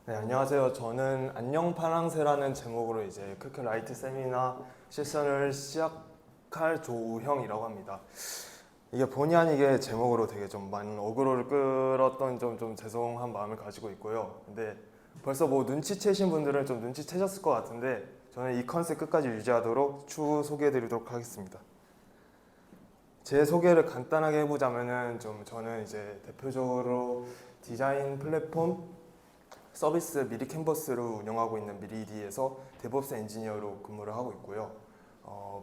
네, 안녕하세요. 저는 안녕 파랑새라는 제목으로 이제 크크 라이트 세미나 세션을 시작할 조우형이라고 합니다. 이게 본의 아니게 제목으로 되게 좀 많은 어그로를 끌었던 좀 죄송한 마음을 가지고 있고요. 근데 벌써 뭐 눈치채신 분들은 좀 눈치채셨을 것 같은데 저는 이 컨셉 끝까지 유지하도록 추후 소개해드리도록 하겠습니다. 제 소개를 간단하게 해보자면은 저는 이제 대표적으로 디자인 플랫폼 서비스 미리 캔버스를 운영하고 있는 미리디에서 데브옵스 엔지니어로 근무를 하고 있고요.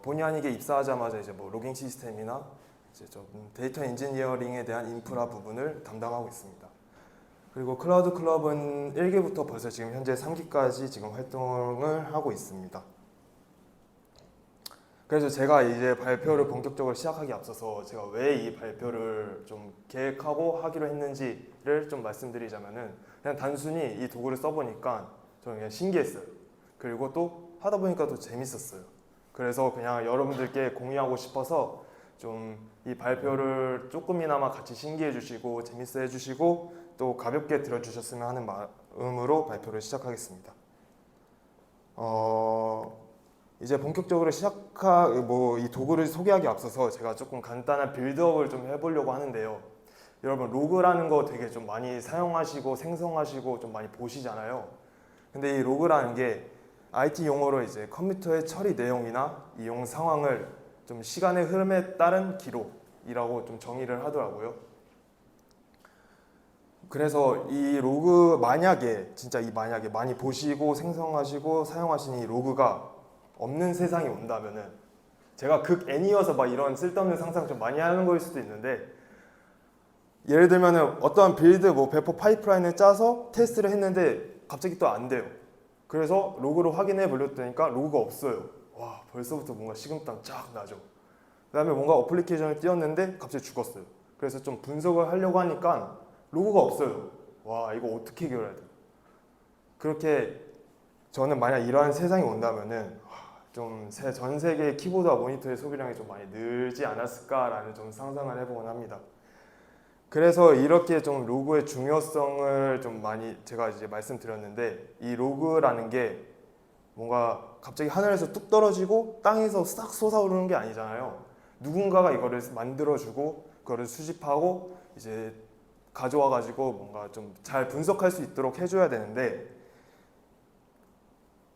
본의 아니게 입사하자마자 이제 뭐 로깅 시스템이나 이제 좀 데이터 엔지니어링에 대한 인프라 부분을 담당하고 있습니다. 그리고 클라우드 클럽은 1기부터 벌써 지금 현재 3기까지 지금 활동을 하고 있습니다. 그래서 제가 이제 발표를 본격적으로 시작하기 앞서서 제가 왜 이 발표를 좀 계획하고 하기로 했는지를 좀 말씀드리자면은 그냥 단순히 이 도구를 써보니까 저는 그냥 신기했어요. 그리고 또 하다 보니까 또 재밌었어요. 그래서 그냥 여러분들께 공유하고 싶어서 좀 이 발표를 조금이나마 같이 신기해 주시고 재밌어 해 주시고 또 가볍게 들어주셨으면 하는 마음으로 발표를 시작하겠습니다. 이제 본격적으로 이 도구를 소개하기 앞서서 제가 조금 간단한 빌드업을 좀 해보려고 하는데요. 여러분 로그라는 거 되게 좀 많이 사용하시고 생성하시고 좀 많이 보시잖아요. 근데 이 로그라는 게 IT 용어로 이제 컴퓨터의 처리 내용이나 이용 상황을 좀 시간의 흐름에 따른 기록이라고 좀 정의를 하더라고요. 그래서 이 로그 만약에 많이 보시고 생성하시고 사용하신 이 로그가 없는 세상이 온다면은 제가 극 N이어서 막 이런 쓸데없는 상상 좀 많이 하는 거일 수도 있는데 예를 들면은 어떠한 빌드 뭐 배포 파이프라인을 짜서 테스트를 했는데 갑자기 또 안 돼요. 그래서 로그로 확인해 보려니까 로그가 없어요. 와, 벌써부터 뭔가 식은땀 쫙 나죠. 그다음에 뭔가 어플리케이션을 띄웠는데 갑자기 죽었어요. 그래서 좀 분석을 하려고 하니까 로그가 없어요. 와, 이거 어떻게 해결해야 돼? 그렇게 저는 만약 이러한 세상이 온다면은 좀 전 세계 키보드와 모니터의 소비량이 좀 많이 늘지 않았을까라는 좀 상상을 해보곤 합니다. 그래서 이렇게 좀 로그의 중요성을 좀 많이 제가 이제 말씀드렸는데 이 로그라는 게 뭔가 갑자기 하늘에서 뚝 떨어지고 땅에서 싹 솟아오르는 게 아니잖아요. 누군가가 이거를 만들어주고 그거를 수집하고 이제 가져와 가지고 뭔가 좀 잘 분석할 수 있도록 해줘야 되는데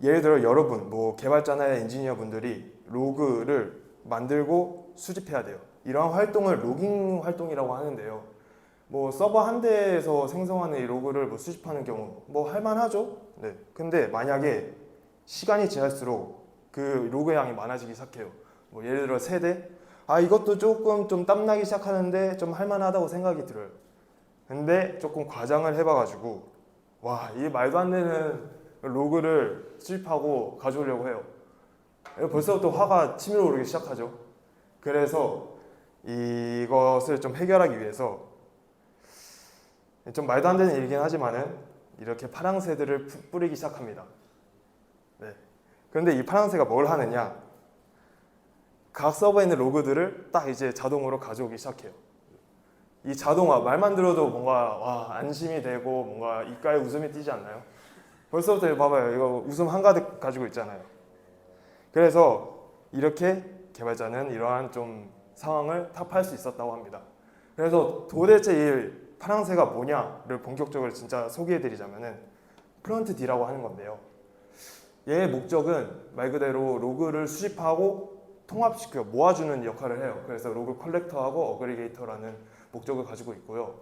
예를 들어 여러분 뭐 개발자나 엔지니어 분들이 로그를 만들고 수집해야 돼요. 이러한 활동을 로깅 활동이라고 하는데요. 뭐 서버 한 대에서 생성하는 이 로그를 뭐 수집하는 경우 뭐 할만하죠. 네. 근데 만약에 시간이 지날수록 그 로그의 양이 많아지기 시작해요. 뭐 예를 들어 세대, 이것도 조금 좀 땀나기 시작하는데 좀 할만하다고 생각이 들어요. 근데 조금 과장을 해봐가지고 와, 이 말도 안 되는 로그를 수집하고 가져오려고 해요. 벌써부터 화가 치밀어 오르기 시작하죠. 그래서 이것을 좀 해결하기 위해서 좀 말도 안 되는 일이긴 하지만은 이렇게 파랑새들을 뿌리기 시작합니다. 네. 그런데 이 파랑새가 뭘 하느냐? 각 서버에 있는 로그들을 딱 이제 자동으로 가져오기 시작해요. 이 자동화 말만 들어도 뭔가 안심이 되고 뭔가 입가에 웃음이 띄지 않나요? 벌써부터 봐봐요. 이거 웃음 한가득 가지고 있잖아요. 그래서 이렇게 개발자는 이러한 좀 상황을 타파할 수 있었다고 합니다. 그래서 도대체 이 파랑새가 뭐냐를 본격적으로 진짜 소개해드리자면은 플런트 D라고 하는 건데요. 얘의 목적은 말 그대로 로그를 수집하고 통합시켜 모아주는 역할을 해요. 그래서 로그 컬렉터하고 어그리게이터라는 목적을 가지고 있고요.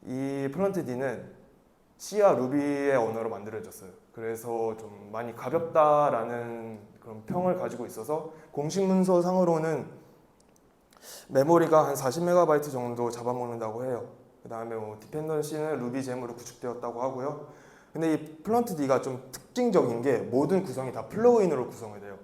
이 플런트 D는 C와 루비의 언어로 만들어졌어요. 그래서 좀 많이 가볍다라는 그런 평을 가지고 있어서 공식 문서상으로는 메모리가 한 40MB 정도 잡아먹는다고 해요. 그 다음에 뭐 디펜던시는 루비 잼으로 구축되었다고 하고요. 근데 이 플런트 D가 좀 특징적인 게 모든 구성이 다 플러그인으로 구성이 돼요.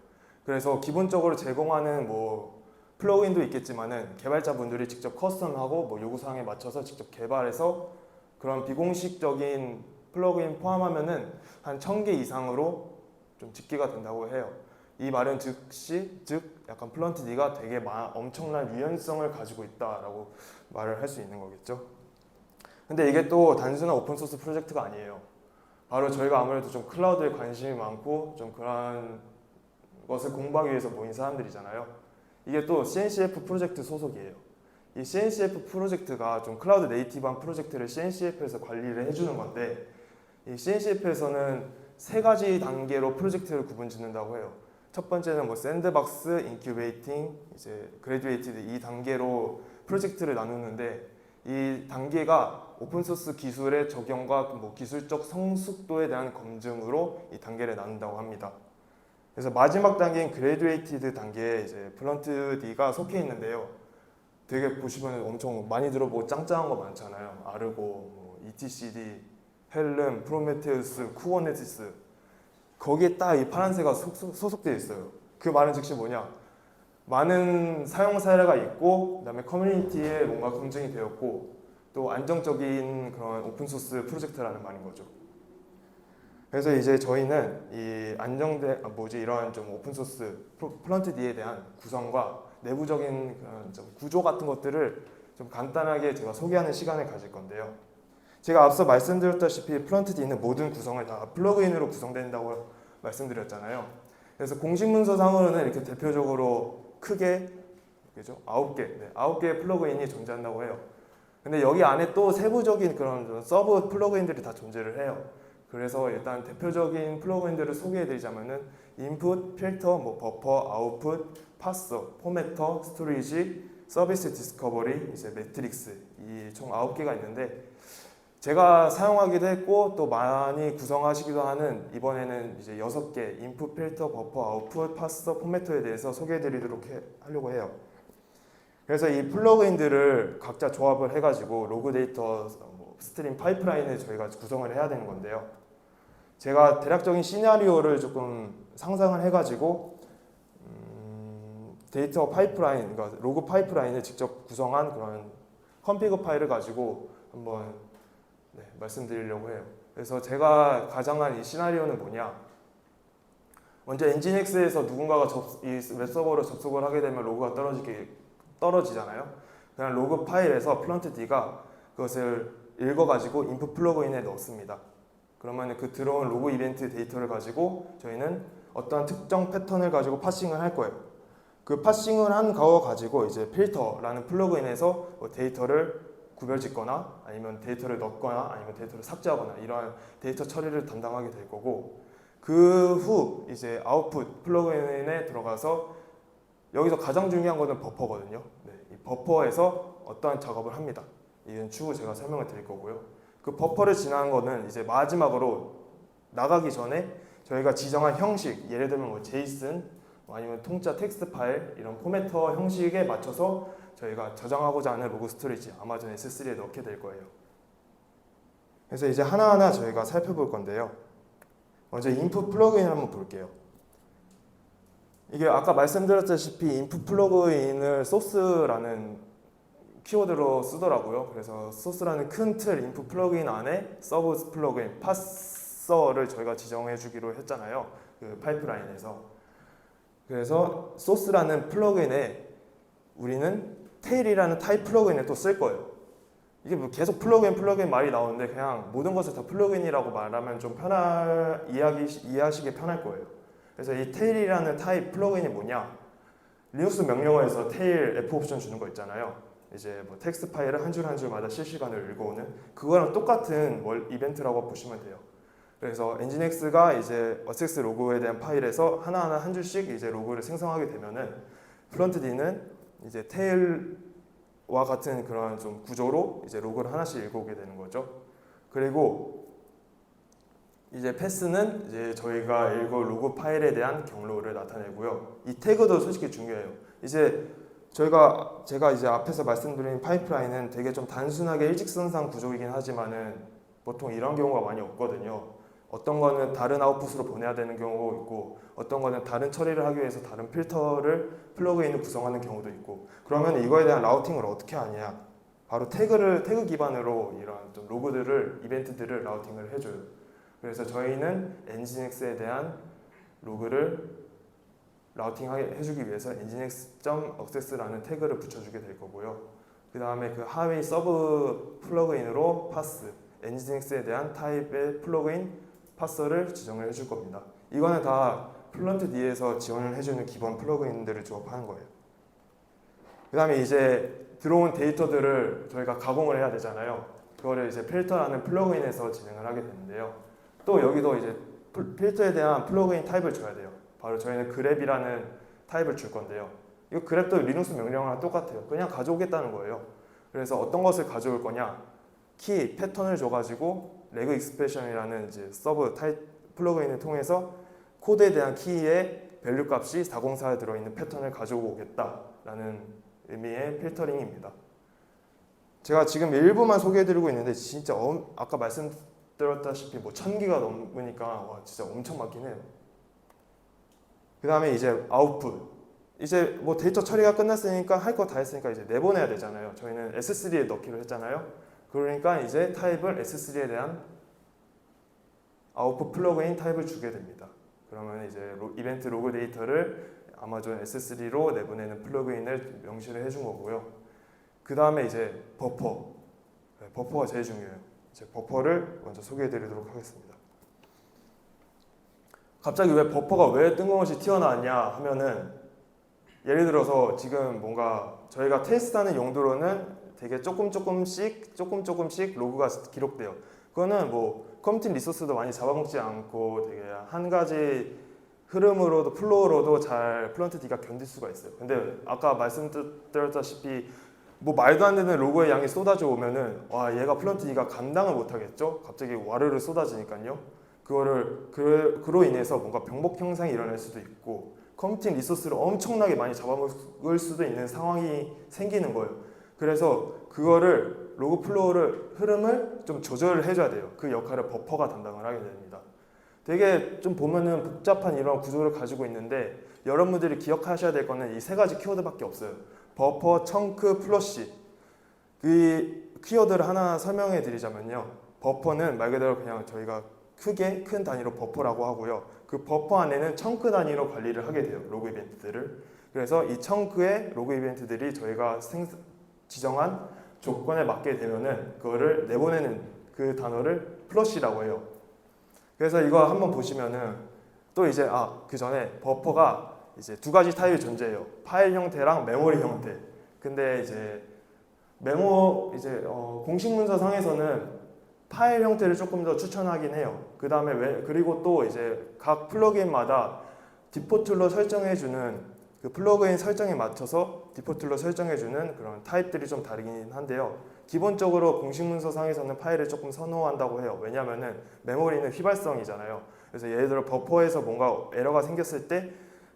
그래서 기본적으로 제공하는 뭐 플러그인도 있겠지만은 개발자분들이 직접 커스텀하고 뭐 요구사항에 맞춰서 직접 개발해서 그런 비공식적인 플러그인 포함하면은 한 1000개 이상으로 좀 집계가 된다고 해요. 이 말은 즉 약간 플런트 D가 되게 엄청난 유연성을 가지고 있다라고 말을 할 수 있는 거겠죠. 근데 이게 또 단순한 오픈소스 프로젝트가 아니에요. 바로 저희가 아무래도 좀 클라우드에 관심이 많고 좀 그런 것을 공부하기 위해서 모인 사람들이잖아요. 이게 또 CNCF 프로젝트 소속이에요. 이 CNCF 프로젝트가 좀 클라우드 네이티브한 프로젝트를 CNCF에서 관리를 해주는 건데, 이 CNCF에서는 세 가지 단계로 프로젝트를 구분 짓는다고 해요. 첫 번째는 뭐 샌드박스, 인큐베이팅, 이제 그래듀에이티드 이 단계로 프로젝트를 나누는데, 이 단계가 오픈소스 기술의 적용과 뭐 기술적 성숙도에 대한 검증으로 이 단계를 나눈다고 합니다. 그래서 마지막 단계인 그래듀에이티드 단계에 이제 플런트D가 속해 있는데요. 되게 보시면 엄청 많이 들어보고 짱짱한 거 많잖아요. 아르고, 뭐 etcd, 헬름, 프로메테우스, 쿠버네티스. 거기에 딱 이 파란새가 소속되어 있어요. 그 말은 즉시 뭐냐? 많은 사용 사례가 있고, 그다음에 커뮤니티에 뭔가 검증이 되었고, 또 안정적인 그런 오픈소스 프로젝트라는 말인 거죠. 그래서 이제 저희는 이 이런 좀 오픈소스 플런트D에 대한 구성과 내부적인 그런 좀 구조 같은 것들을 좀 간단하게 제가 소개하는 시간을 가질 건데요. 제가 앞서 말씀드렸다시피 플런트D는 모든 구성을 다 플러그인으로 구성된다고 말씀드렸잖아요. 그래서 공식 문서상으로는 이렇게 대표적으로 크게 그죠? 9개의 플러그인이 존재한다고 해요. 근데 여기 안에 또 세부적인 그런 서브 플러그인들이 다 존재를 해요. 그래서 일단 대표적인 플러그인들을 소개해드리자면은 인풋, 필터, 뭐 버퍼, 아웃풋, 파서, 포매터, 스토리지, 서비스 디스커버리, 이제 매트릭스 이 총 9개가 있는데, 제가 사용하기도 했고 또 많이 구성하시기도 하는 이번에는 이제 6개 인풋, 필터, 버퍼, 아웃풋, 파서, 포매터에 대해서 소개해드리도록 하려고 해요. 그래서 이 플러그인들을 각자 조합을 해가지고 로그 데이터 스트림 파이프라인을 저희가 구성을 해야 되는 건데요. 제가 대략적인 시나리오를 조금 상상을 해가지고 데이터 파이프라인, 그러니까 로그 파이프라인을 직접 구성한 그런 컴피그 파일을 가지고 한번 말씀드리려고 해요. 그래서 제가 가정한 이 시나리오는 뭐냐? 먼저 엔진엑스에서 누군가가 이 웹서버로 접속을 하게 되면 로그가 떨어지잖아요. 그냥 로그 파일에서 플런트D가 그것을 읽어가지고 인풋 플러그인에 넣습니다. 그러면 그 들어온 로그 이벤트 데이터를 가지고 저희는 어떠한 특정 패턴을 가지고 파싱을 할 거예요. 그 파싱을 한 거 가지고 이제 필터라는 플러그인에서 뭐 데이터를 구별짓거나 아니면 데이터를 넣거나 아니면 데이터를 삭제하거나 이러한 데이터 처리를 담당하게 될 거고, 그 후 이제 아웃풋 플러그인에 들어가서 여기서 가장 중요한 거는 버퍼거든요. 이 버퍼에서 어떠한 작업을 합니다. 이건 추후 제가 설명을 드릴 거고요. 그 버퍼를 지나는 거는 이제 마지막으로 나가기 전에 저희가 지정한 형식, 예를 들면 뭐 제이슨 아니면 통짜 텍스트 파일 이런 포매터 형식에 맞춰서 저희가 저장하고자 하는 로그 스토리지 아마존 S3에 넣게 될 거예요. 그래서 이제 하나하나 저희가 살펴볼 건데요. 먼저 인풋 플러그인을 한번 볼게요. 이게 아까 말씀드렸다시피 인풋 플러그인을 소스라는 키워드로 쓰더라고요. 그래서 소스라는 큰 틀 인풋 플러그인 안에 서브 플러그인 파서를 저희가 지정해 주기로 했잖아요. 그 파이프라인에서. 그래서 소스라는 플러그인에 우리는 테일이라는 타입 플러그인을 또 쓸 거예요. 이게 뭐 계속 플러그인 말이 나오는데 그냥 모든 것을 다 플러그인이라고 말하면 좀 이해하시기 편할 거예요. 그래서 이 테일이라는 타입 플러그인이 뭐냐? 리눅스 명령어에서 테일 F 옵션 주는 거 있잖아요. 이제 뭐 텍스트 파일을 한 줄 한 줄마다 실시간으로 읽어오는 그거랑 똑같은 이벤트라고 보시면 돼요. 그래서 엔진엑스가 이제 어섹스 로그에 대한 파일에서 하나하나 한 줄씩 이제 로그를 생성하게 되면은 플런트D는 이제 테일과 같은 그런 좀 구조로 이제 로그를 하나씩 읽어오게 되는 거죠. 그리고 이제 패스는 이제 저희가 읽을 로그 파일에 대한 경로를 나타내고요. 이 태그도 솔직히 중요해요. 이제 제가 이제 앞에서 말씀드린 파이프라인은 되게 좀 단순하게 일직선상 구조이긴 하지만은 보통 이런 경우가 많이 없거든요. 어떤 거는 다른 아웃풋으로 보내야 되는 경우가 있고, 어떤 거는 다른 처리를 하기 위해서 다른 필터를 플러그인을 구성하는 경우도 있고, 그러면 이거에 대한 라우팅을 어떻게 하냐? 바로 태그 기반으로 이런 좀 로그들을 이벤트들을 라우팅을 해줘요. 그래서 저희는 엔진엑스에 대한 로그를 라우팅 해주기 위해서 nginx.access라는 태그를 붙여주게 될 거고요. 그 다음에 그 하위 서브 플러그인으로 파스, nginx에 대한 타입의 플러그인 파서를 지정을 해줄 겁니다. 이거는 다 플런트 D에서 지원을 해주는 기본 플러그인들을 조합하는 거예요. 그 다음에 이제 들어온 데이터들을 저희가 가공을 해야 되잖아요. 그거를 이제 필터라는 플러그인에서 진행을 하게 되는데요. 또 여기도 이제 필터에 대한 플러그인 타입을 줘야 돼요. 바로 저희는 그랩이라는 타입을 줄 건데요. 이 그랩도 리눅스 명령어랑 똑같아요. 그냥 가져오겠다는 거예요. 그래서 어떤 것을 가져올 거냐? 키, 패턴을 줘가지고 레그 익스프레션이라는 이제 서브 타입 플러그인을 통해서 코드에 대한 키의 밸류 값이 404에 들어있는 패턴을 가져오고 오겠다라는 의미의 필터링입니다. 제가 지금 일부만 소개해드리고 있는데 진짜 아까 말씀드렸다시피 뭐 1000기가 넘으니까 와 진짜 엄청 많긴 해요. 그 다음에 이제 아웃풋. 이제 뭐 데이터 처리가 끝났으니까 할 거 다 했으니까 이제 내보내야 되잖아요. 저희는 S3에 넣기로 했잖아요. 그러니까 이제 타입을 S3에 대한 아웃풋 플러그인 타입을 주게 됩니다. 그러면 이제 이벤트 로그 데이터를 아마존 S3로 내보내는 플러그인을 명시를 해준 거고요. 그 다음에 이제 버퍼. 버퍼가 제일 중요해요. 이제 버퍼를 먼저 소개해드리도록 하겠습니다. 갑자기 왜 버퍼가 왜 뜬금없이 튀어나왔냐 하면은 예를 들어서 지금 뭔가 저희가 테스트하는 용도로는 되게 조금씩 로그가 기록돼요. 그거는 뭐 컴퓨팅 리소스도 많이 잡아먹지 않고 되게 한 가지 흐름으로도 플로우로도 잘 플런트 D가 견딜 수가 있어요. 근데 아까 말씀드렸다시피 뭐 말도 안 되는 로그의 양이 쏟아져 오면은 와 얘가 플런트 D가 감당을 못 하겠죠? 갑자기 와르르 쏟아지니까요. 그로 인해서 뭔가 병목 형상이 일어날 수도 있고 컴퓨팅 리소스를 엄청나게 많이 잡아먹을 수도 있는 상황이 생기는 거예요. 그래서 그거를 로그 플로우를 흐름을 좀 조절을 해줘야 돼요. 그 역할을 버퍼가 담당을 하게 됩니다. 되게 좀 보면은 복잡한 이런 구조를 가지고 있는데 여러분들이 기억하셔야 될 거는 이 세 가지 키워드밖에 없어요. 버퍼, 청크, 플러시. 이 키워드를 하나 설명해 드리자면요. 버퍼는 말 그대로 그냥 저희가 크게 큰 단위로 버퍼라고 하고요. 그 버퍼 안에는 청크 단위로 관리를 하게 돼요. 로그 이벤트들을. 그래서 이 청크의 로그 이벤트들이 저희가 지정한 조건에 맞게 되면은 그거를 내보내는 그 단어를 플러시라고 해요. 그래서 이거 한번 보시면은 또 이제 그 전에 버퍼가 이제 두 가지 타입이 존재해요. 파일 형태랑 메모리 형태. 근데 이제 공식 문서상에서는 파일 형태를 조금 더 추천하긴 해요. 그 다음에 그리고 또 이제 각 플러그인마다 디포트로 설정해주는 그 플러그인 설정에 맞춰서 디포트로 설정해주는 그런 타입들이 좀 다르긴 한데요. 기본적으로 공식 문서상에서는 파일을 조금 선호한다고 해요. 왜냐하면은 메모리는 휘발성이잖아요. 그래서 예를 들어 버퍼에서 뭔가 에러가 생겼을 때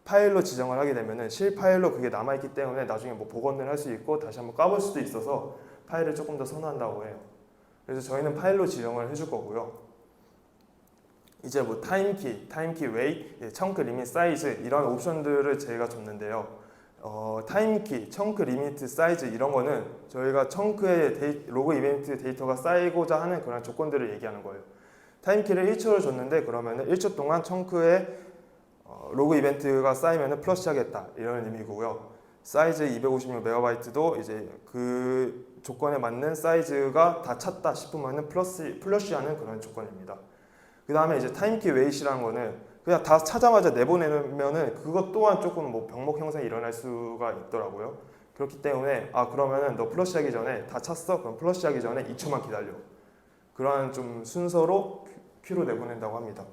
파일로 지정을 하게 되면은 실 파일로 그게 남아있기 때문에 나중에 뭐 복원을 할 수 있고 다시 한번 까볼 수도 있어서 파일을 조금 더 선호한다고 해요. 그래서 저희는 파일로 지정을 해줄 거고요. 이제 뭐 타임키 웨이, 청크 리밋 사이즈 이런 옵션들을 제가 줬는데요. 타임키, 청크 리미트 사이즈 이런 거는 저희가 청크의 로그 이벤트 데이터가 쌓이고자 하는 그런 조건들을 얘기하는 거예요. 타임키를 1초를 줬는데 그러면은 1초 동안 청크에 로그 이벤트가 쌓이면은 플러시하겠다 이런 의미고요. 사이즈 256MB도 이제 그 조건에 맞는 사이즈가 다 찼다 싶으면은 플러시하는 그런 조건입니다. 그 다음에 이제 타임키 웨이시라는 거는 그냥 다 차자마자 내보내면은 그것 또한 조금 뭐 병목 형성이 일어날 수가 있더라고요. 그렇기 때문에 그러면은 너 플러시하기 전에 다 찼어? 그럼 플러시하기 전에 2초만 기다려. 그런 좀 순서로 큐로 내보낸다고 합니다.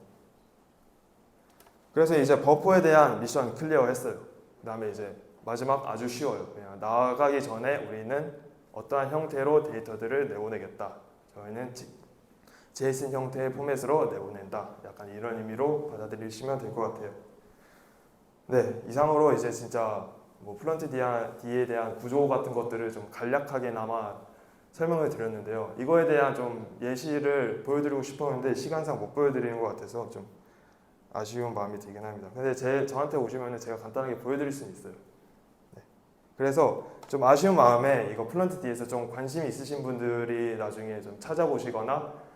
그래서 이제 버퍼에 대한 미션 클리어 했어요. 그 다음에 이제 마지막 아주 쉬워요. 그냥 나가기 전에 우리는 어떠한 형태로 데이터들을 내보내겠다. 저희는 JSON 형태의 포맷으로 내보낸다. 약간 이런 의미로 받아들이시면 될 것 같아요. 네, 이상으로 이제 진짜 뭐 플런트 D에 대한 구조 같은 것들을 좀 간략하게나마 설명을 드렸는데요. 이거에 대한 좀 예시를 보여드리고 싶었는데 시간상 못 보여드리는 것 같아서 좀 아쉬운 마음이 들긴 합니다. 근데 저한테 오시면 제가 간단하게 보여드릴 수는 있어요. 네. 그래서 좀 아쉬운 마음에 이거 플런트 D에서 좀 관심이 있으신 분들이 나중에 좀 찾아보시거나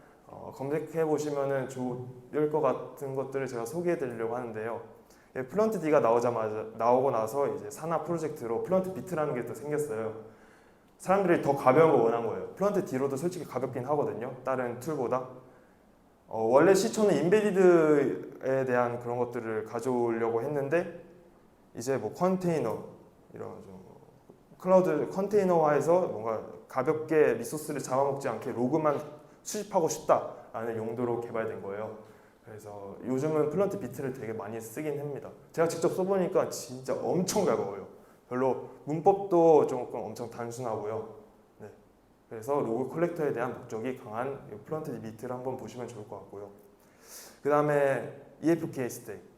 검색해 보시면은 좋을 것 같은 것들을 제가 소개해 드리려고 하는데요. 플런트 D가 나오고 나서 이제 산하 프로젝트로 플런트 비트라는 게 또 생겼어요. 사람들이 더 가벼운 거 원한 거예요. 플런트 D로도 솔직히 가볍긴 하거든요. 다른 툴보다. 원래 시초는 인베디드에 대한 그런 것들을 가져오려고 했는데 이제 뭐 컨테이너 이런 좀 클라우드 컨테이너화해서 뭔가 가볍게 리소스를 잡아먹지 않게 로그만 수집하고 싶다라는 용도로 개발된 거예요. 그래서 요즘은 플런트 비트를 되게 많이 쓰긴 합니다. 제가 직접 써보니까 진짜 엄청 가벼워요. 별로 문법도 조금 엄청 단순하고요. 네. 그래서 로그 컬렉터에 대한 목적이 강한 플런트 비트를 한번 보시면 좋을 것 같고요. 그 다음에 EFK 스택.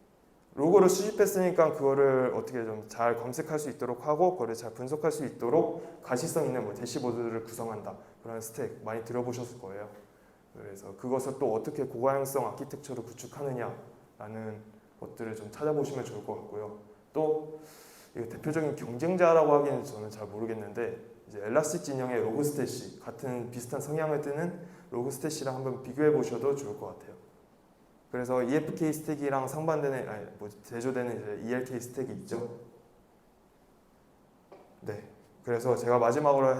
로고를 수집했으니까 그거를 어떻게 좀 잘 검색할 수 있도록 하고 그거를 잘 분석할 수 있도록 가시성 있는 뭐 대시보드를 구성한다. 그런 스택 많이 들어보셨을 거예요. 그래서 그것을 또 어떻게 고가형성 아키텍처로 구축하느냐라는 것들을 좀 찾아보시면 좋을 것 같고요. 또 이거 대표적인 경쟁자라고 하기는 저는 잘 모르겠는데 이제 엘라스틱 진영의 로그스탯이 같은 비슷한 성향을 띠는 로그스탯이랑 한번 비교해 보셔도 좋을 것 같아요. 그래서 EFK 스택이랑 상반되는 대조되는 이제 ELK 스택이 있죠. 네. 그래서 제가 마지막으로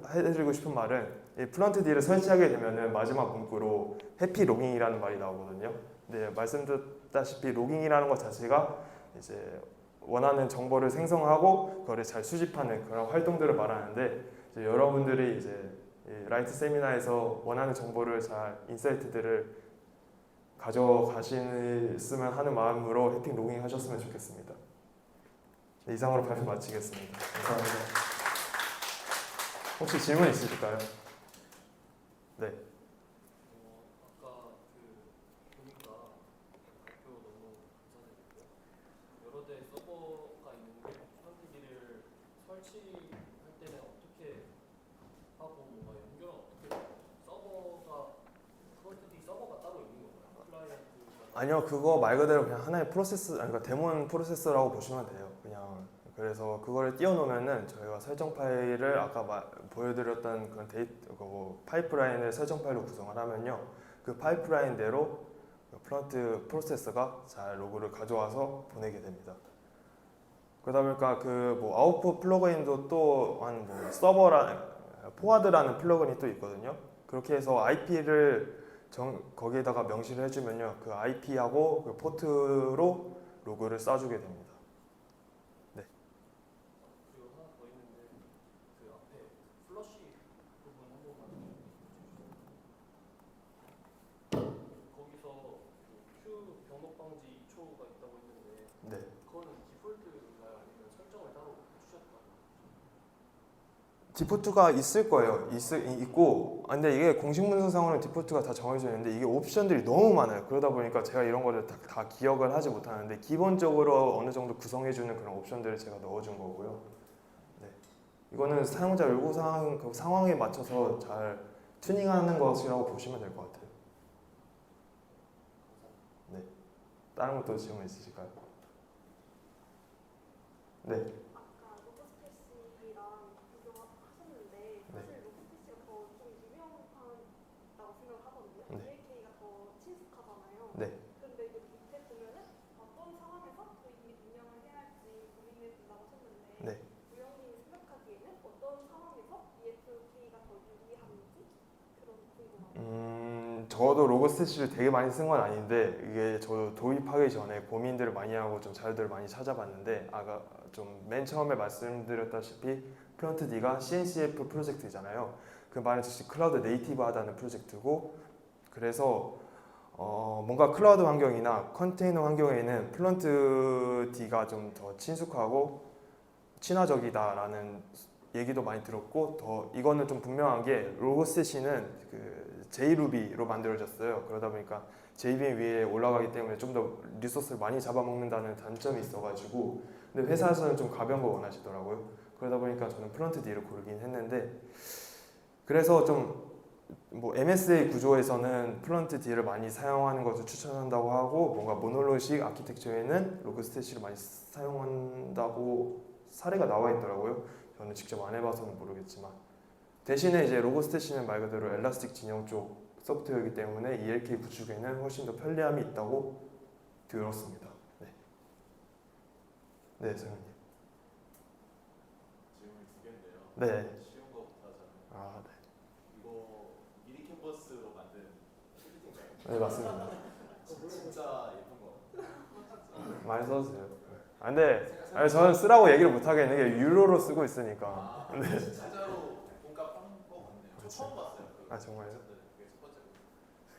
해드리고 싶은 말은 이 플런트 D를 설치하게 되면은 마지막 문구로 해피 로깅이라는 말이 나오거든요. 네, 말씀드렸다시피 로깅이라는 것 자체가 이제 원하는 정보를 생성하고 그거를 잘 수집하는 그런 활동들을 말하는데 이제 여러분들이 이제 이 라이트 세미나에서 원하는 정보를 잘 인사이트들을 가져가시면 하는 마음으로 해픽 로깅 하셨으면 좋겠습니다. 네, 이상으로 발표 마치겠습니다. 감사합니다. 혹시 질문 있으실까요? 네. 아까 그 보니까 발표 너무 감사드리고요. 여러 대 서버가 있는데 프런트기를 설치할 때는 어떻게 하고 뭔가 연결은 어떻게 해요? 서버가 프런트기 서버가 따로 있는 건가요? 클라이언트가 아니요, 그거 말 그대로 그냥 하나의 프로세스, 아니, 그러니까 데몬 프로세서라고 보시면 돼요. 그냥 그래서 그거를 띄워놓으면은 저희가 설정 파일을 아까 보여드렸던 그런 뭐 파이프라인을 설정 파일로 구성을 하면요, 그 파이프라인대로 플런트 프로세서가 잘 로그를 가져와서 보내게 됩니다. 그러다 보니까 그 뭐 아웃풋 플러그인도 또한 뭐 포와드라는 플러그인이 또 있거든요. 그렇게 해서 IP를 거기에다가 명시를 해주면요, 그 IP하고 그 포트로 로그를 쏴주게 됩니다. 네. 그리고 하나 더 있는데 그 앞에 플러시 부분 한 번만 거기서 그 Q 병목 방지 2초가 있다고 했는데 네. 그거는 디폴트인가요? 아니면 설정을 따로 해주셨나요? 디폴트가 있을 거예요. 있고. 근데 이게 공식 문서상으로는 디폴트가 다 정해져 있는데 이게 옵션들이 너무 많아요. 그러다 보니까 제가 이런 거를 다 기억을 하지 못하는데 기본적으로 어느 정도 구성해주는 그런 옵션들을 제가 넣어준 거고요. 네. 이거는 사용자 요구사항 그 상황에 맞춰서 잘 튜닝하는 것이라고 보시면 될 것 같아요. 네. 다른 것도 질문 있으실까요? 네. 아까 로보스테시랑 비교하셨는데 네. 사실 로보스테시가 더 좀 유명하다고 생각을 하거든요. 네. ELK가 더 친숙하잖아요. 네. 근데 이제 밑에 보면은 어떤 상황에서 또 이게 운영을 해야 할지 고민해 본다고 하셨는데 네. 우영님이 생각하기에는 어떤 상황에서 ELK가 더 유리한지 그런 궁금합니다. 저도 로그스탯을 되게 많이 쓴 건 아닌데 이게 저 도입하기 전에 고민들을 많이 하고 좀 자료들을 많이 찾아봤는데 아까 좀 맨 처음에 말씀드렸다시피 플런트 D가 CNCF 프로젝트잖아요. 그 말했듯이 클라우드 네이티브 하다는 프로젝트고 그래서 뭔가 클라우드 환경이나 컨테이너 환경에는 플런트 D가 좀 더 친숙하고 친화적이다라는 얘기도 많이 들었고 더 이거는 좀 분명한 게 로그스탯은 그 JRuby로 만들어졌어요. 그러다 보니까 JVM 위에 올라가기 때문에 좀 더 리소스를 많이 잡아먹는다는 단점이 있어가지고 근데 회사에서는 좀 가벼운 거 원하시더라고요. 그러다 보니까 저는 플런트 D를 고르긴 했는데 그래서 좀 뭐 MSA 구조에서는 플런트 D를 많이 사용하는 것을 추천한다고 하고 뭔가 모놀로식 아키텍처에는 로그스탯을 많이 사용한다고 사례가 나와 있더라고요. 저는 직접 안 해봐서는 모르겠지만 대신에 이제 로그스테이시는 말 그대로 엘라스틱 진영 쪽 소프트웨어이기 때문에 ELK 구축에는 훨씬 더 편리함이 있다고 들었습니다. 네, 네, 성현님. 질문이 두 개인데요. 네. 쉬운 거부터 하자면 아, 네. 이거 미리 캔버스로 만든 필딩 네, 맞습니다. 진짜 예쁜 거. 많이 써주세요. 아, 근데 아니, 저는 쓰라고 얘기를 못 하겠는 게 유로로 쓰고 있으니까. 아, 네. 진짜로 돈값 한거 같네요. 저 처음 봤어요. 그 아, 정말요? 그게 첫 번째고.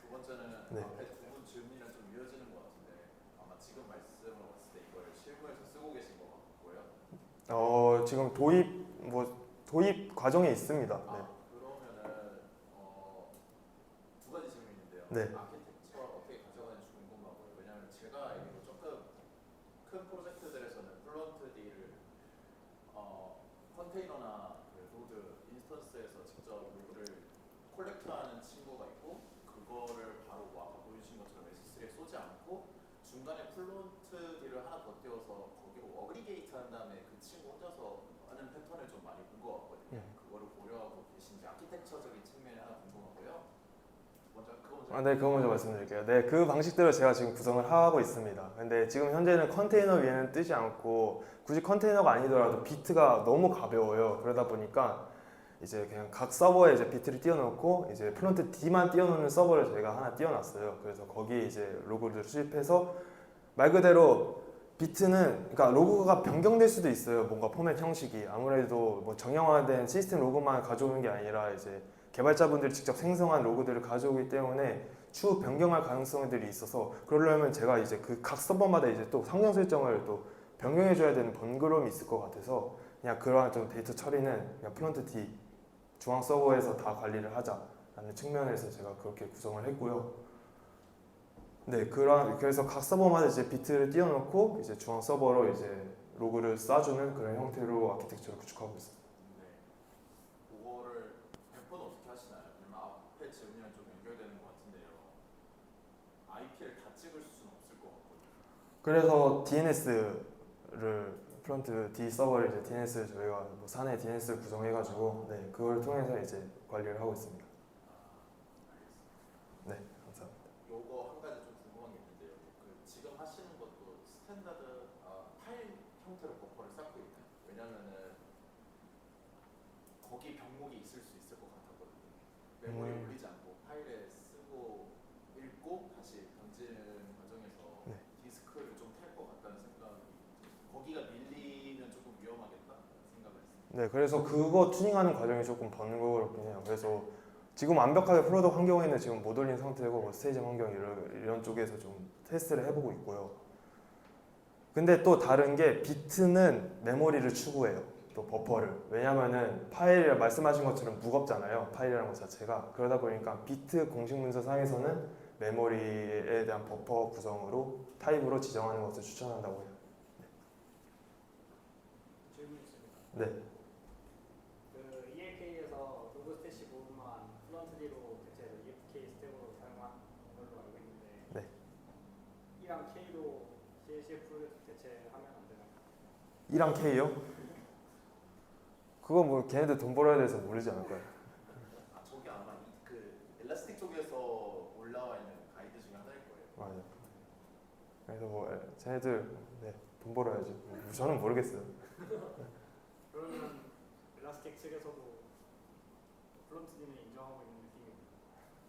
두 번째는 네. 앞에 두 분 질문이랑 좀 이어지는 것 같은데 아마 지금 말씀을 봤을 때 이걸 실무에서 쓰고 계신 것 같고요. 지금 도입 과정에 있습니다. 네. 아, 그러면은 두 가지 질문인데요. 네. 아키텍처 어떻게 가져가는지 궁금하고요. 왜냐하면 제가 알기로 조금 큰 프로젝트들에서는 플런트 D를 컨테이너나 그 노드 인스턴스에서 직접 로그를 콜렉트하는 친구가 있고 그거를 바로 아까 보여주신 것처럼 S3에 쏘지 않고 중간에 플런트 D를 하나 더 띄워서 거기로 어그리게이트 한 다음에 그 친구 혼자서 하는 패턴을 좀 많이 본 것 같거든요. 그거를 고려하고 계신지 아키텍처적인 측면이 하나 궁금하고요. 네, 그거 먼저 말씀드릴게요. 네, 그 방식대로 제가 지금 구성을 하고 있습니다. 근데 지금 현재는 컨테이너 위에는 뜨지 않고 굳이 컨테이너가 아니더라도 비트가 너무 가벼워요. 그러다 보니까 이제 그냥 각 서버에 이제 비트를 띄워놓고 이제 플런트 D만 띄워놓는 서버를 저희가 하나 띄워놨어요. 그래서 거기에 이제 로그를 수집해서 말 그대로 비트는 그러니까 로그가 변경될 수도 있어요. 뭔가 포맷 형식이 아무래도 뭐 정형화된 시스템 로그만 가져오는 게 아니라 이제 개발자분들이 직접 생성한 로그들을 가져오기 때문에 추후 변경할 가능성들이 있어서 그러려면 제가 이제 그 각 서버마다 이제 또 성능 설정을 또 변경해줘야 되는 번거로움이 있을 것 같아서 그냥 그러한 좀 데이터 처리는 그냥 플런트 D 중앙 서버에서 다 관리를 하자라는 측면에서 제가 그렇게 구성을 했고요. 네, 그래서 각 서버마다 이제 비트를 띄워놓고 이제 중앙 서버로 이제 로그를 쏴주는 그런 형태로 아키텍처를 구축하고 있습니다. 그거를 배포는 어떻게 하시나요? 왜냐면 앞에 질문이랑 좀 연결되는 것 같은데요. IP를 다 찍을 수는 없을 것 같거든요. 그래서 DNS를 플런트 D 서버를 이제 DNS 저희가 뭐 사내 DNS를 구성해가지고 네, 그걸 통해서 이제 관리를 하고 있습니다. 네, 감사합니다. 요거 한 가지 좀 궁금한 게 있는데요. 그 지금 하시는 것도 스탠다드 파일 형태로 버퍼를 쌓고 있나요? 왜냐면은 거기 병목이 있을 수 있을 것 같았거든요. 메모리 올리지 않고 파일에 쓰고 읽고 다시 던지는 과정에서 네. 디스크를 좀 탈 것 같다는 생각이 거기가 밀리면 조금 위험하겠다는 생각을 했습니다. 네, 그래서 그거 튜닝하는 과정이 조금 번거롭긴 해요. 그래서 지금 완벽하게 프로덕 환경에는 지금 못 올린 상태고 뭐 스테이징 환경 이런 쪽에서 좀 테스트를 해보고 있고요. 근데 또 다른 게 비트는 메모리를 추구해요. 또 버퍼를. 왜냐면은 파일 말씀하신 것처럼 무겁잖아요. 파일이라는 것 자체가. 그러다 보니까 비트 공식 문서상에서는 메모리에 대한 버퍼 구성으로 타입으로 지정하는 것을 추천한다고 해요. 질문 있습니다. 네. 그 ELK에서 로그 스태시 부분만 플런트 D로 대체해서 EFK 스텝으로 사용한 걸로 알고 있는데 네. E랑 K로 CSF를 대체하면 안 되나요? E랑 K요? 그거 뭐 걔네들 돈 벌어야 돼서 모르지 않을까요? 저게 아마 그 엘라스틱 쪽에서 올라와 있는 가이드 중에 하나일 거예요. 맞아요. 그래서 뭐 쟤네들 네, 돈 벌어야지. 저는 모르겠어요. 그러면 엘라스틱 측에서도 플런트 D는 인정하고 있는 느낌이에요.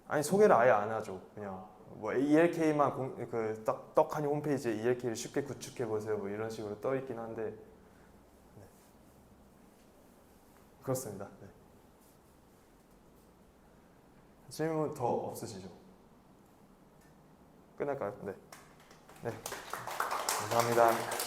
아니 소개를 아예 안 하죠. 그냥 뭐 ELK만 그 떡하니 홈페이지에 ELK를 쉽게 구축해 보세요. 뭐 이런 식으로 떠 있긴 한데 네. 그렇습니다. 네. 질문 더 없으시죠? 끝날까요? 네. 네. 감사합니다.